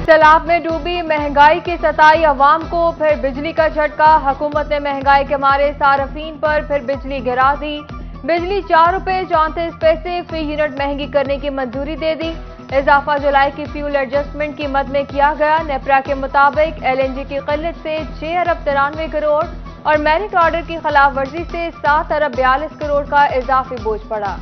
सैलाब में डूबी महंगाई की सताई अवाम को, फिर बिजली का झटका। हुकूमत ने महंगाई के मारे सार्फिन पर फिर बिजली गिरा दी। बिजली 4 रुपये 34 पैसे फी यूनिट महंगी करने की मंजूरी दे दी। इजाफा जुलाई की फ्यूल एडजस्टमेंट कीमत में किया गया। नेपरा के मुताबिक LNG की किल्लत से 6 अरब 93 करोड़ और मेरिट ऑर्डर की खिलाफ वर्जी से 7 अरब 42 करोड़ का इजाफी बोझ पड़ा।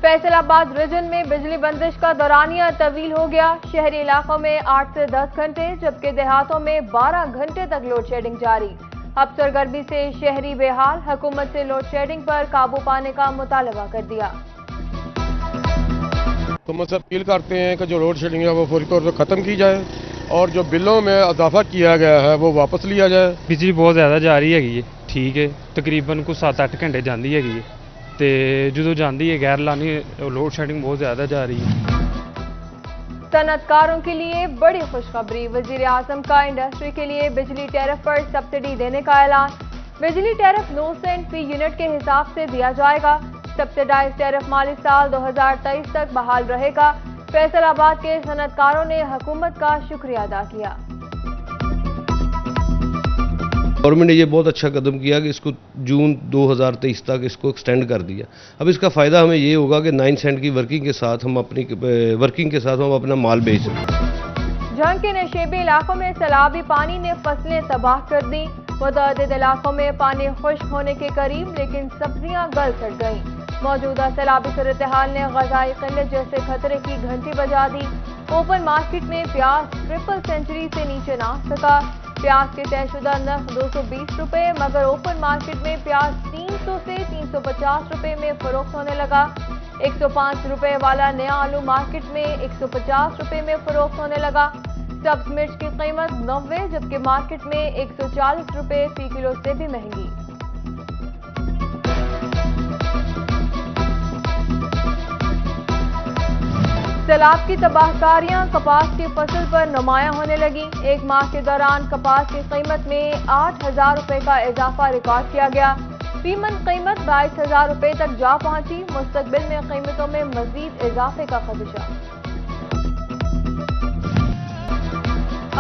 फैसलाबाद रीजन में बिजली बंदिश का दौरानिया तवील हो गया। शहरी इलाकों में 8 से 10 घंटे जबकि देहातों में 12 घंटे तक लोड शेडिंग जारी। अफसर गर्मी से शहरी बेहाल, हुकूमत से लोड शेडिंग पर काबू पाने का मुतालबा कर दिया। तो हम अपील करते हैं कि जो लोड शेडिंग है वो फौरी तौर पर ख़त्म की जाए और जो बिलों में इजाफा किया गया है वो वापस लिया जाए। बिजली बहुत ज़्यादा जा रही है, ठीक है, तकरीबन कुछ 7-8 घंटे जाती है ਤੇ ਜਦੋਂ ਜਾਂਦੀ है गैर लानी लोड शेडिंग बहुत ज़्यादा जा रही है। सनअतकारों के लिए बड़ी खुशखबरी, वजीर आजम का इंडस्ट्री के लिए बिजली टैरिफ पर सब्सिडी देने का ऐलान। बिजली टैरिफ 9 सेंट फी यूनिट के हिसाब से दिया जाएगा। सब्सिडाइज टैरिफ माली साल 2023 तक बहाल रहेगा। फैसलाबाद के सनअतकारों ने हुकूमत का शुक्रिया अदा किया। गवर्नमेंट ने ये बहुत अच्छा कदम किया कि इसको जून 2023 तक इसको एक्सटेंड कर दिया। अब इसका फ़ायदा हमें ये होगा कि 9 सेंट की वर्किंग के साथ हम अपना माल बेच सकें। जंग के नशेबी इलाकों में सैलाबी पानी ने फसलें तबाह कर दी। मुतअद्दिद इलाकों में पानी खुश्क होने के करीब, लेकिन सब्जियां गल सड़ गईं। मौजूदा सैलाबी सूरत-ए-हाल ने ग़ज़ाई क़िल्लत जैसे खतरे की घंटी बजा दी। ओपन मार्केट में प्याज ट्रिपल सेंचुरी से नीचे ना सका। प्याज के तयशुदा नर्ख 220 रुपये, मगर ओपन मार्केट में प्याज 300 से 350 रुपये में फरोख्त होने लगा। 105 रुपये वाला नया आलू मार्केट में 150 रुपये में फरोख्त होने लगा। सब्ज मिर्च की कीमत 90 जबकि मार्केट में 140 रुपये फी किलो से भी महंगी। सैलाब की तबाहकारियां कपास की फसल पर नुमायां होने लगी। एक माह के दौरान कपास की कीमत में 8,000 रुपये का इजाफा रिकॉर्ड किया गया। फीमन कीमत 22,000 रुपये तक जा पहुंची। मुस्तकबिल में कीमतों में मजीद इजाफे का खदशा।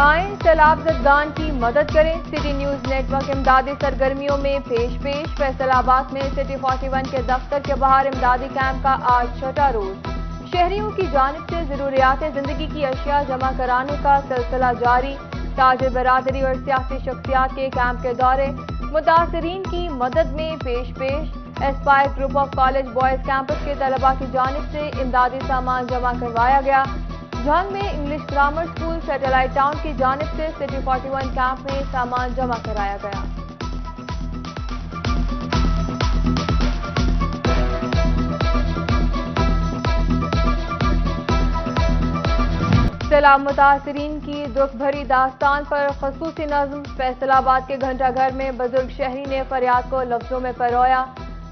आए सैलाब ज़दगान की मदद करें। सिटी न्यूज नेटवर्क इमदादी सरगर्मियों में पेश। फैसलाबाद में सिटी 41 के दफ्तर के बाहर इमदादी कैंप का आज 6वां रोज। शहरियों की जानिब से ज़रूरियात ज़िंदगी की अशिया जमा कराने का सिलसिला जारी। ताजिर बरादरी और सियासी शख्सियात के कैंप के दौरे। मुतासरीन की मदद में पेश। Aspire group of college boys campus के तलबा की जानिब से इमदादी सामान जमा करवाया गया। झंग में English grammar school satellite town की जानिब से सिटी 41 कैंप में सामान जमा कराया गया। सैलाब मुतासरीन की दुख भरी दास्तान पर खसूसी नज़्म। फैसलाबाद के घंटा घर में बुजुर्ग शहरी ने फरियाद को लफ्जों में परोया।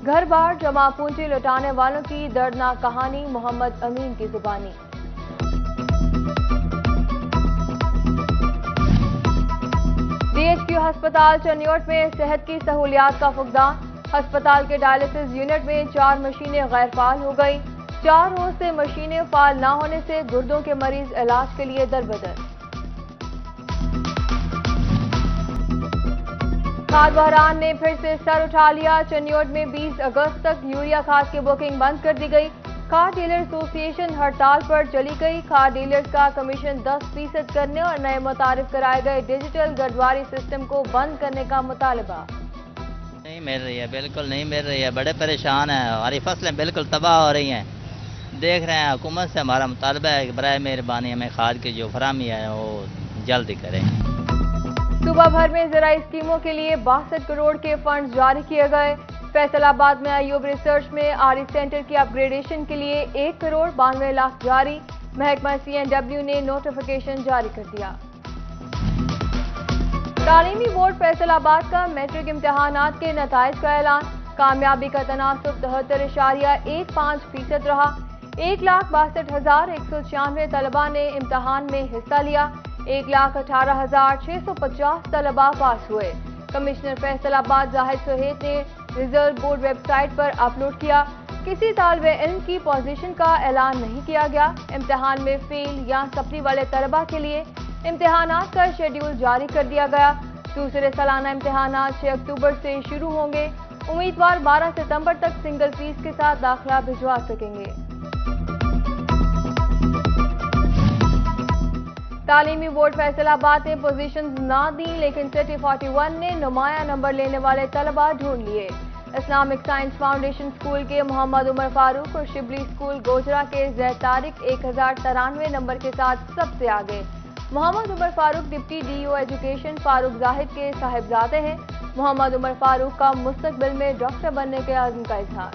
घर बार जमा पूंजी लुटाने वालों की दर्दनाक कहानी मोहम्मद अमीन की जुबानी। DHQ अस्पताल चनियोट में सेहत की सहूलियात का फुकदान। अस्पताल के डायलिसिस यूनिट में 4 मशीनें गैर फाल हो गई। 4 रोज से मशीनें फाल न होने से गुर्दों के मरीज इलाज के लिए दरबदर। खाद बहरान ने फिर से सर उठा लिया। चनियोट में 20 अगस्त तक यूरिया खाद की बुकिंग बंद कर दी गई। खाद डीलर एसोसिएशन हड़ताल पर चली गई। खाद डीलर्स का कमीशन 10% करने और नए मुतारिफ कराए गए डिजिटल गडवारी सिस्टम को बंद करने का मुतालबा। नहीं मिल रही है, बिल्कुल नहीं मिल रही है। बड़े परेशान हैं, हमारी फसलें बिल्कुल तबाह हो रही हैं। देख रहे हैं, हुकूमत से हमारा मुतालबा है कि बराए मेहरबानी हमें खाद की जो फराहमी है वो जल्दी करें। सूबा भर में ज़राई स्कीमों के लिए 62 करोड़ के फंड जारी किए गए। फैसलाबाद में अयूब रिसर्च में आरी सेंटर की अपग्रेडेशन के लिए 1 करोड़ 92 लाख जारी। महकमा CNW ने नोटिफिकेशन जारी कर दिया। तालीमी बोर्ड फैसलाबाद का मैट्रिक इम्तिहानात के नताइज का ऐलान। कामयाबी का तनासुब 73.15% रहा। 1,62,196 तलबा ने इम्तिहान में हिस्सा लिया। 1,18,650 तलबा पास हुए। कमिश्नर फैसलाबाद जाहिद सुहेद ने रिजल्ट बोर्ड वेबसाइट पर अपलोड किया। किसी तालिबे इल्म की पोजीशन का ऐलान नहीं किया गया। इम्तिहान में फेल या सप्ली वाले तलबा के लिए इम्तिहानात का शेड्यूल जारी कर दिया गया। दूसरे सालाना इम्तिहानात 6 अक्टूबर से शुरू होंगे। उम्मीदवार 12 सितंबर तक सिंगल फीस के साथ दाखिला भिजवा सकेंगे। तालीमी बोर्ड फैसलाबाद ने पोजीशंस ना दी, लेकिन सिटी 41 ने नुमाया नंबर लेने वाले तलबा ढूंढ लिए। इस्लामिक साइंस फाउंडेशन स्कूल के मोहम्मद उमर फारूक और शिबली स्कूल गोजरा के जैद तारिक 1093 नंबर के साथ सबसे आगे। Mohammad Umar Farooq deputy DO education Farooq Zahid के साहिबजादे हैं। मोहम्मद उमर फारूक का मुस्तकबिल में डॉक्टर बनने के अज़्म का इजहार।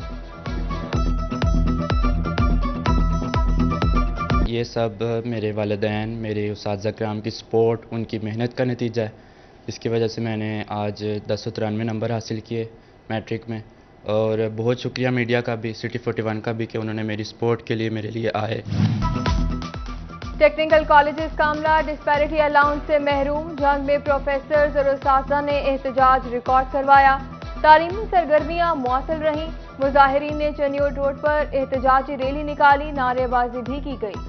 ये सब मेरे वालिदैन, मेरे उस्ताद कराम की सपोर्ट, उनकी मेहनत का नतीजा है। इसकी वजह से मैंने आज 1093 नंबर हासिल किए मैट्रिक में। और बहुत शुक्रिया मीडिया का भी, सिटी 41 का भी, कि उन्होंने मेरी सपोर्ट के लिए मेरे लिए आए। टेक्निकल कॉलेजेस कामला डिस्पैरिटी अलाउंस से महरूम। जंग में प्रोफेसर्स और उस्तादा ने एहतजाज रिकॉर्ड करवाया। तालीमी सरगर्मियां मुअत्तल रहीं। मुजाहिरीन ने चनियोट रोड पर एहतजाजी रैली निकाली, नारेबाजी भी की गई।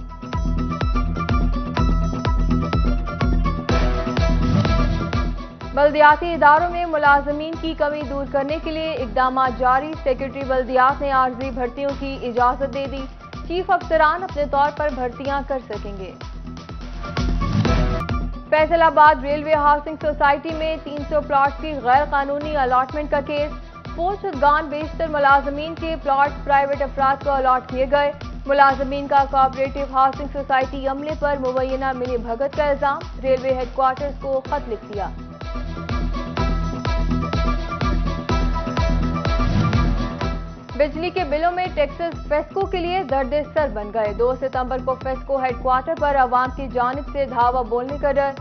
बल्दियाती इदारों में मुलाजमीन की कमी दूर करने के लिए इकदाम जारी। सेक्रेटरी बल्दियात ने आर्जी भर्तियों की इजाजत दे दी। चीफ अफसरान अपने तौर पर भर्तियां कर सकेंगे। फैसलाबाद रेलवे हाउसिंग सोसाइटी में 300 प्लॉट की गैर कानूनी अलॉटमेंट का केस। पोस्टगान बेशतर मुलाजमीन के प्लॉट प्राइवेट अफराद को अलॉट किए गए। मुलाजमीन का कोऑपरेटिव हाउसिंग सोसाइटी अमले पर मुबैना मिली भगत का इल्जाम। रेलवे हेडक्वार्टर्स को खत लिख दिया। बिजली के बिलों में टैक्सेस फेस्को के लिए दर्द सर बन गए। 2 सितंबर को फेस्को हेडक्वार्टर पर अवाम की जानिब से धावा बोलने का डर।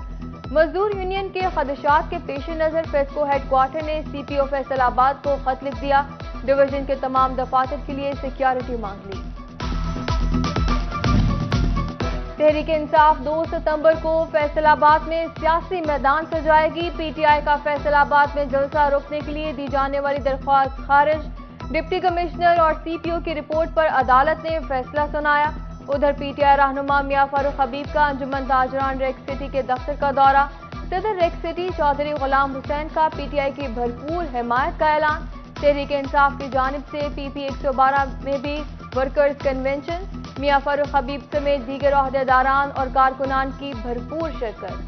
मजदूर यूनियन के खदशात के पेश नजर फेस्को हेडक्वार्टर ने सीपीओ फैसलाबाद को खत लिख दिया। डिवीजन के तमाम दफातर के लिए सिक्योरिटी मांग ली। तहरीक इंसाफ 2 सितंबर को फैसलाबाद में सियासी मैदान सजाएगी। पीटीआई का फैसलाबाद में जलसा रोकने के लिए दी जाने वाली दरख्वास्त खारिज। डिप्टी कमिश्नर और सीपीओ की रिपोर्ट पर अदालत ने फैसला सुनाया। उधर पीटीआई रहनुमा मियां फारूक हबीब का अंजुमन ताजरान रेक सिटी के दफ्तर का दौरा। सदर रेक सिटी चौधरी गुलाम हुसैन का पीटीआई की भरपूर हिमायत का ऐलान। तहरीक इंसाफ की जानिब से पीपी 112 में भी वर्कर्स कन्वेंशन। मियां फारूक हबीब समेत दीगर ओहदेदारान और कारकुनान की भरपूर शिरकत।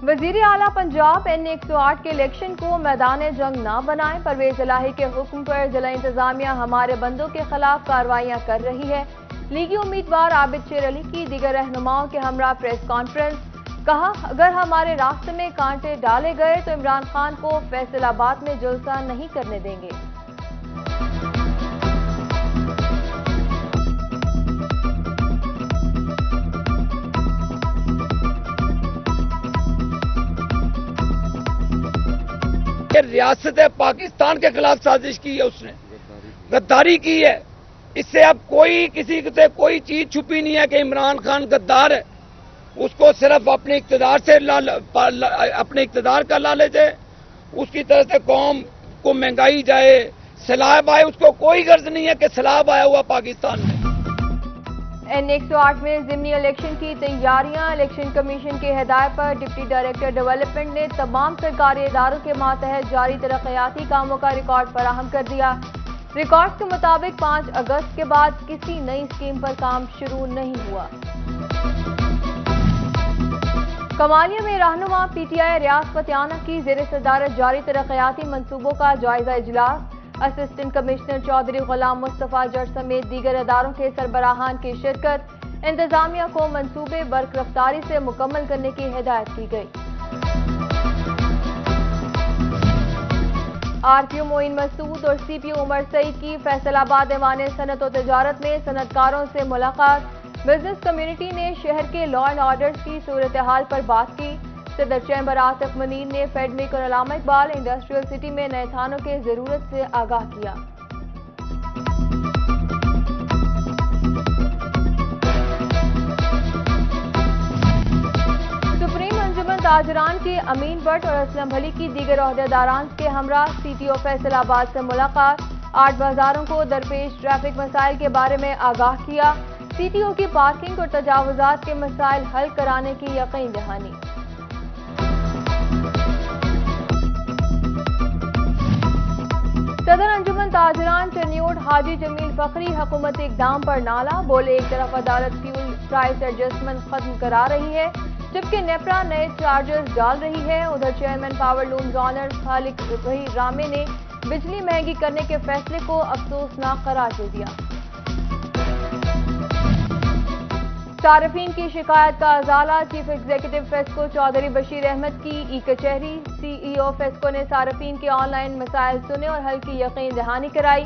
वजीर आला पंजाब N108 के इलेक्शन को मैदान जंग ना बनाएं। परवेज इलाही के हुक्म पर जिला इंतजामिया हमारे बंदों के खिलाफ कार्रवाइयां कर रही है। लीगी उम्मीदवार आबिद शेर अली की दीगर रहनुमाओं के हमरा प्रेस कॉन्फ्रेंस। कहा, अगर हमारे रास्ते में कांटे डाले गए तो इमरान खान को फैसलाबाद में जलसा नहीं करने देंगे। रियासत पाकिस्तान के खिलाफ साजिश की है, उसने गद्दारी की है। इससे अब कोई किसी से कोई चीज छुपी नहीं है कि इमरान खान गद्दार है। उसको सिर्फ अपने इक्तदार से अपने इक्तदार का लालच है। उसकी तरफ से कौम को महंगाई जाए, सैलाब आए, उसको कोई गर्ज नहीं है कि सैलाब आया हुआ पाकिस्तान में। N108 में ज़िमनी इलेक्शन की तैयारियां। इलेक्शन कमीशन की हिदायत पर डिप्टी डायरेक्टर डेवलपमेंट ने तमाम सरकारी इदारों के मातहत जारी तरक्याती कामों का रिकॉर्ड फराहम कर दिया। रिकॉर्ड के मुताबिक 5 अगस्त के बाद किसी नई स्कीम पर काम शुरू नहीं हुआ। कमालिया में रहनुमा पीटीआई रियासत-ए-आना की ज़ेर सदारत जारी तरक्याती मंसूबों का जायजा इजलास। असिस्टेंट कमिश्नर चौधरी गुलाम मुस्तफा जट समेत दीगर इदारों के सरबराहान की शिरकत। इंतजामिया को मंसूबे बर्क रफ्तारी से मुकम्मल करने की हिदायत की गई। आरटीओ मोइन मसूद और सीपीओ उमर सईद की फैसलाबाद ऐवान सनत और तिजारत में सनतकारों से मुलाकात। बिजनेस कम्युनिटी ने शहर के लॉ एंड ऑर्डर्स की सूरत हाल पर बात की। सदर चैम्बर आतिफ मुनीर ने फेडमिक और अल्लामा इकबाल इंडस्ट्रियल सिटी में नए थानों की जरूरत से आगाह किया। تاجران کے امین بٹ اور اسلم بھلی کی دیگر عہدیداران کے ہمراہ سی ٹی او فیصل آباد سے ملاقات، 8 بازاروں کو درپیش ٹریفک مسائل کے بارے میں آگاہ کیا، سی ٹی او کی پارکنگ اور تجاوزات کے مسائل حل کرانے کی یقین دہانی۔ صدر انجمن تاجران چنیوٹ حاجی جمیل فخری حکومتی اقدام پر نالا، بولے ایک طرف عدالت فیول پرائس ایڈجسٹمنٹ ختم کرا رہی ہے جبکہ نیپرا نئے چارجز ڈال رہی ہے، ادھر چیئرمین پاور لومز آنر خالق وحی رامے نے بجلی مہنگی کرنے کے فیصلے کو افسوسناک قرار دے دیا۔ صارفین کی شکایت کا ازالہ، چیف ایگزیکٹو فیسکو چودھری بشیر احمد کی ای کچہری، سی ای او فیسکو نے صارفین کے آن لائن مسائل سنے اور حل کی یقین دہانی کرائی۔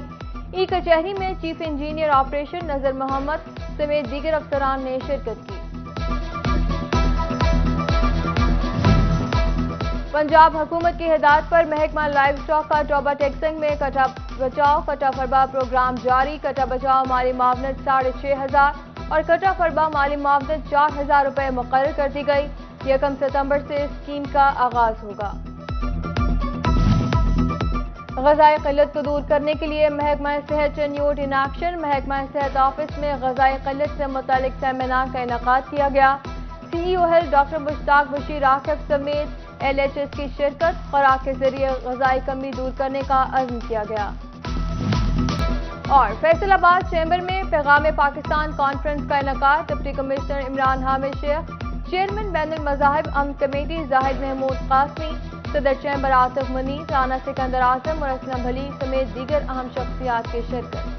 ای کچہری میں چیف انجینئر آپریشن نذر محمد سمیت دیگر افسران نے شرکت کی۔ پنجاب حکومت کی ہدایت پر محکمہ لائیو اسٹاک کا ٹوبہ ٹیکسنگ میں کٹا بچاؤ کٹا فربا پروگرام جاری، کٹا بچاؤ مالی معاونت 6,500 اور کٹا فربا مالی معاونت 4,000 روپے مقرر کر دی گئی۔ 1 ستمبر سے اسکیم کا آغاز ہوگا۔ غذائی قلت کو دور کرنے کے لیے محکمہ صحت چنیوٹ ان ایکشن، محکمہ صحت آفس میں غذائی قلت سے متعلق سیمینار کا انعقاد کیا گیا۔ سی ای او ہیلتھ ڈاکٹر مشتاق بشیر راکب سمیت ایل ایچ ایس کی شرکت، خوراک کے ذریعے غذائی کمی دور کرنے کا عزم کیا گیا۔ اور فیصل آباد چیمبر میں پیغام پاکستان کانفرنس کا انعقاد، ڈپٹی کمشنر عمران حامد شیخ، چیئرمین بین المذاہب امن کمیٹی زاہد محمود قاسمی، صدر چیمبر آصف منی، رانا سکندر اعظم اور اسلم بھلی سمیت دیگر اہم شخصیات کی شرکت۔